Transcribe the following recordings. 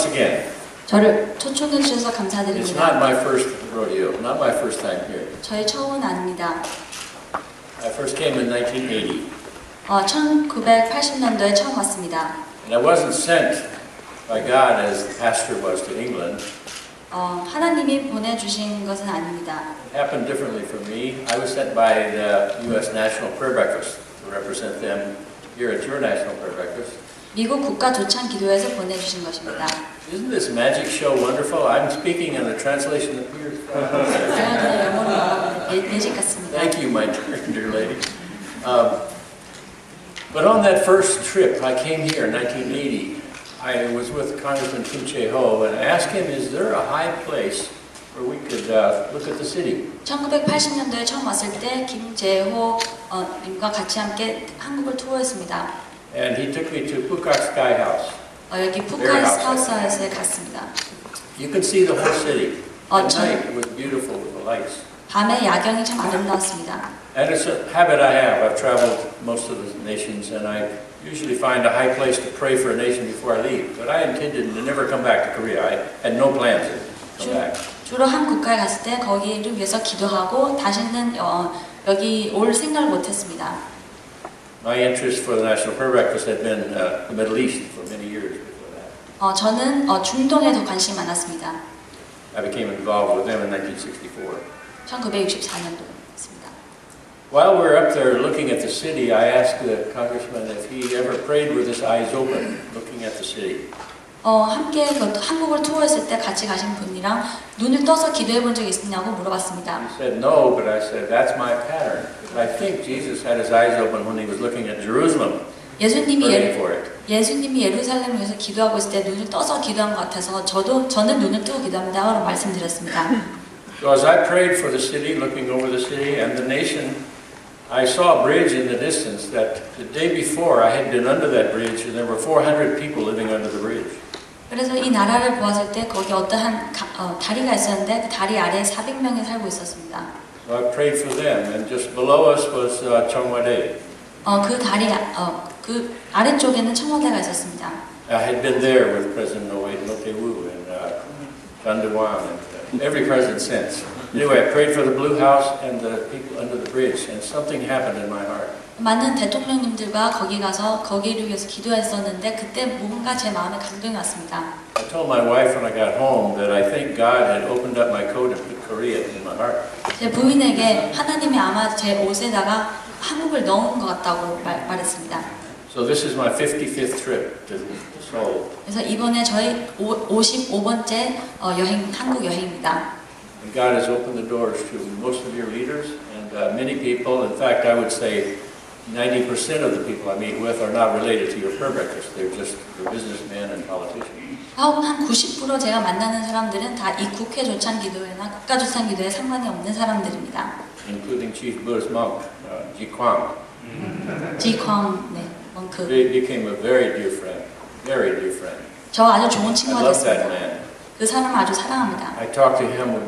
once again. 저를 초청해 주셔서 It's 감사드립니다. not my first rodeo, not my first time here. 저의 처음은 아닙니다. I first came in 1980. 1980년도에 처음 왔습니다. And I wasn't sent by God as the pastor was to England. 하나님이 보내주신 것은 아닙니다. It happened differently for me. I was sent by the U.S. National Prayer Breakfast to represent them here at your National Prayer Breakfast. 미국 국가조찬기도회에서 보내주신 것입니다. Isn't this magic show wonderful? I'm speaking and the translation appears. 제가 영어로 말하는데 매직 같습니다. Thank you, my dear lady. But on that first trip, I came here in 1980. I was with Congressman Kim Che-ho and I asked him, is there a high place where we could look at the city? 1980년도에 처음 왔을 때 김재호 님과 같이 함께 한국을 투어했습니다. And he took me to Pukak Sky House. 여기 푸카스 하우스에 갔습니다. You can see the whole city. At 저- night it was beautiful with the lights. 밤에 야경이 참 아름다웠습니다. And it's a habit I have. I've traveled most of the nations and I usually find a high place to pray for a nation before I leave. But I intended to never come back to Korea. I had no plans to come back. 주로 한 국가에 갔을 때 거기를 위해서 기도하고 다시는 여기 올 생각을 못했습니다. My interest for the National Prayer Breakfast had been the Middle East for many years before that. 저는 중동에 더 관심이 많았습니다. I became involved with them in 1964. 1964년도였습니다. While we were up there looking at the city, I asked the congressman if he ever prayed with his eyes open, looking at the city. 함께 한국을 투어했을 때 같이 가신 분이랑 눈을 떠서 기도해 본 적이 있느냐고 물어봤습니다. He said no, but I said that's my pattern. I think Jesus had his eyes open when he was looking at Jerusalem, praying for it. 예수님이 예루살렘을 위해서 기도하고 있을 때 눈을 떠서 기도한 것 같아서 저는 눈을 뜨고 기도합니다. 라고 말씀드렸습니다. So as I prayed for the city, looking over the city and the nation, I saw a bridge in the distance that the day before I had been under that bridge and there were 400 people living under the bridge. 그래서 이 나라를 보았을 때 거기 어떠한 다리가 있었는데 그 다리 아래에 400명이 살고 있었습니다. So I prayed for them and just below us was Cheongwade. 그 다리 그 아래쪽에는 청와대가 있었습니다. I had been there with President Roh-Moo and Chun Doo-hwan and every president since. Anyway, I prayed for the Blue House and the people under the bridge, and something happened in my heart. 많은 대통령님들과 거기 가서 거기를 위해서 기도했었는데 그때 뭔가 제 마음에 감동이 왔습니다. I told my wife when I got home that I think God had opened up my coat and put Korea in my heart. 제 부인에게 하나님이 아마 제 옷에다가 한국을 넣은 것 같다고 말했습니다. So this is my 55th trip to Seoul. 그래서 이번에 저희 55번째 한국 여행입니다. And God has opened the doors to most of your leaders and many people. In fact, I would say 90% of the people I meet with are not related to your prayer breakfast. They're just businessmen and politicians. 한 90% 제가 만나는 사람들은 다 이 국회 조찬기도회나 국가조찬기도회 상관이 없는 사람들입니다. Including Chief Buddhist monk, Ji Kwang. 네, 멍크. They became a very dear friend, very dear friend. 저 아주 좋은 I 친구가 love that 됐습니다. man. 그 사람을 아주 사랑합니다. I talked to him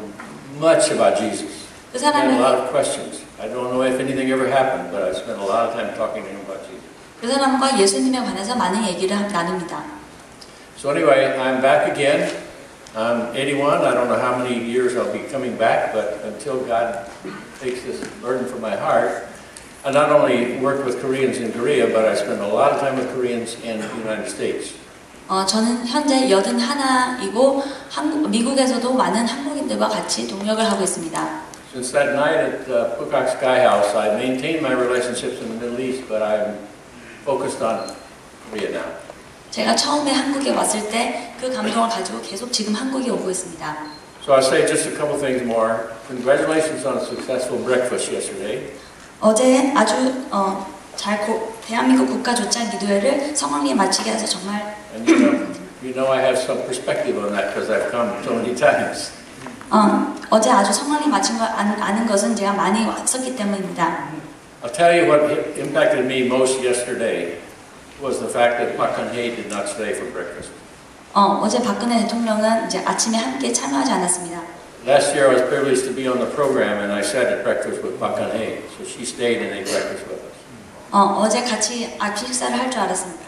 much about Jesus. 그 I had a lot of 사람을 questions. I don't know if anything ever happened, but I spent a lot of time talking to him about Jesus. 그 사람과 예수님에 관해서 많은 얘기를 나눕니다. So anyway, I'm back again. I'm 81. I don't know how many years I'll be coming back, but until God takes this burden from my heart, I not only work with Koreans in Korea, but I spend a lot of time with Koreans in the United States. 저는 현재 81이고 미국에서도 많은 한국인들과 같이 동역을 하고 있습니다. Since that night at the Pukak Sky House, I maintained my relationships in the Middle East, but I'm focused on Korea now. 제가 처음에 한국에 왔을 때 그 감동을 가지고 계속 지금 한국에 오고 있습니다. So I'll say just a couple things more. Congratulations on a successful breakfast yesterday. 어제 아주 대한민국 국가조찬기도회를 성황리에 마치게 해서 정말 And you know I have some perspective on that because I've come so many times. 어제 아주 성황리 마친 걸 아는 것은 제가 많이 왔었기 때문입니다. I'll tell you what impacted me most yesterday was the fact that Park Geun-hye did not stay for breakfast. 어제 박근혜 대통령은 이제 아침에 함께 참여하지 않았습니다. Last year I was privileged to be on the program and I sat at breakfast with Park Geun-hye, so she stayed and ate breakfast with us. 어제 같이 아침 식사를 할 줄 알았습니다.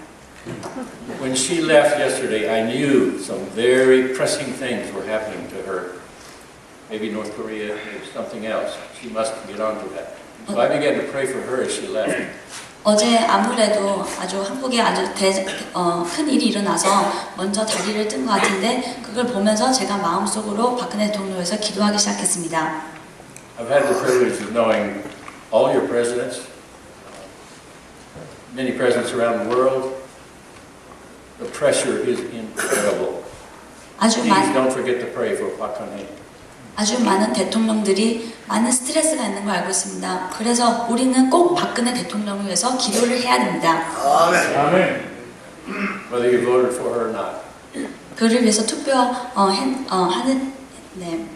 When she left yesterday, I knew some very pressing things were happening to her. Maybe North Korea, maybe something else. She must get on to that. So I began to pray for her as she left. 어제 아무래도 아주 한국에 아주 큰 일이 일어나서 먼저 다리를 뜬 것 같은데 그걸 보면서 제가 마음속으로 박근혜 대통령에서 기도하기 시작했습니다. I've had the privilege of knowing all your presidents, many presidents around the world. The pressure is incredible. Please don't forget to pray for Park Geun-hye. 아주 많은 대통령들이 많은 스트레스가 있는 걸 알고 있습니다. 그래서 우리는 꼭 박근혜 대통령을 위해서 기도를 해야 됩니다. 아멘. Whether you voted for her or not. 그를 위해서 투표하는 네.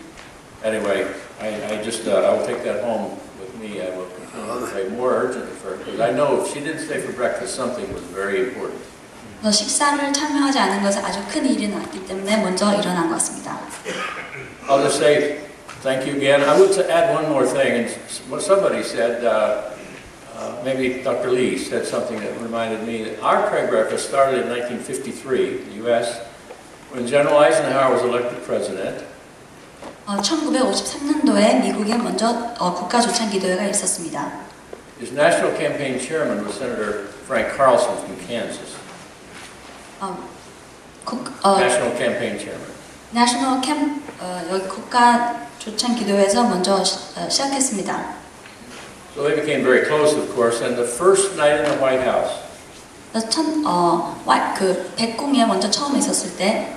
Anyway, I will take that home with me. I will continue to pray more urgently for her because I know if she didn't stay for breakfast, something was very important. 식사를 참여하지 않은 것은 아주 큰 일이 났기 때문에 먼저 일어난 것 같습니다. I'll just say thank you again. I would add one more thing. And what somebody said, maybe Dr. Lee said something that reminded me that our prayer breakfast started in 1953, the U.S., when General Eisenhower was elected president. 1953년도에 미국에 먼저 국가조찬기도회가 있었습니다. His national campaign chairman was Senator Frank Carlson from Kansas. National campaign chairman. 여기 국가조찬기도회에서 먼저 시작했습니다. So they became very close, of course. And the first night in the White House. 백궁에 먼저 처음 있었을 때.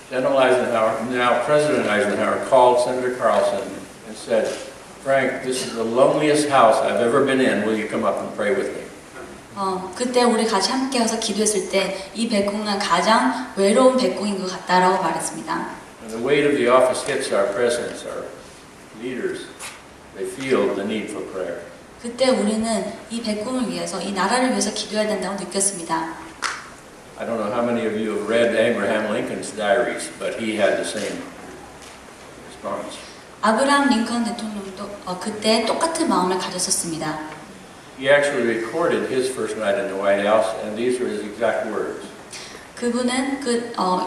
General Eisenhower, now President Eisenhower, called Senator Carlson and said, Frank, this is the loneliest house I've ever been in. Will you come up and pray with me? 그때 우리 같이 함께 가서 기도했을 때 이 백궁은 가장 외로운 백궁인 것 같다라고 말했습니다. When the weight of the office hits our presidents, our leaders, they feel the need for prayer. 그때 우리는 이 백궁을 위해서, 이 나라를 위해서 기도해야 된다고 느꼈습니다. I don't know how many of you have read Abraham Lincoln's diaries, but he had the same response. 아브라함 링컨 대통령도 그때 똑같은 마음을 가졌었습니다. He actually recorded his first night in the White House, and these were his exact words. 그분은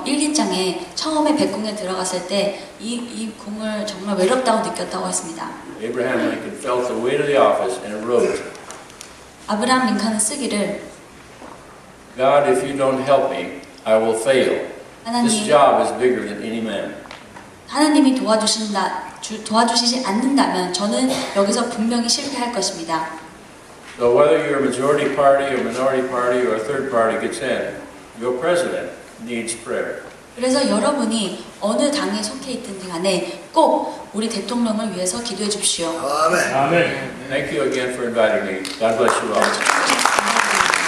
일기장에 처음에 백궁에 들어갔을 때 이 궁을 정말 외롭다고 느꼈다고 했습니다. Abraham Lincoln felt the weight of the office and wrote, 아브라함 링컨은 쓰기를 God, if you don't help me, I will fail. This job is bigger than any man. 하나님이 도와주시지 않는다면 저는 여기서 분명히 실패할 것입니다. So whether you're a majority party or minority party or a third party gets in, your president needs prayer. 그래서 여러분이 어느 당에 속해 있든지 간에 꼭 우리 대통령을 위해서 기도해 주십시오. 아멘. Thank you again for inviting me. God bless you all.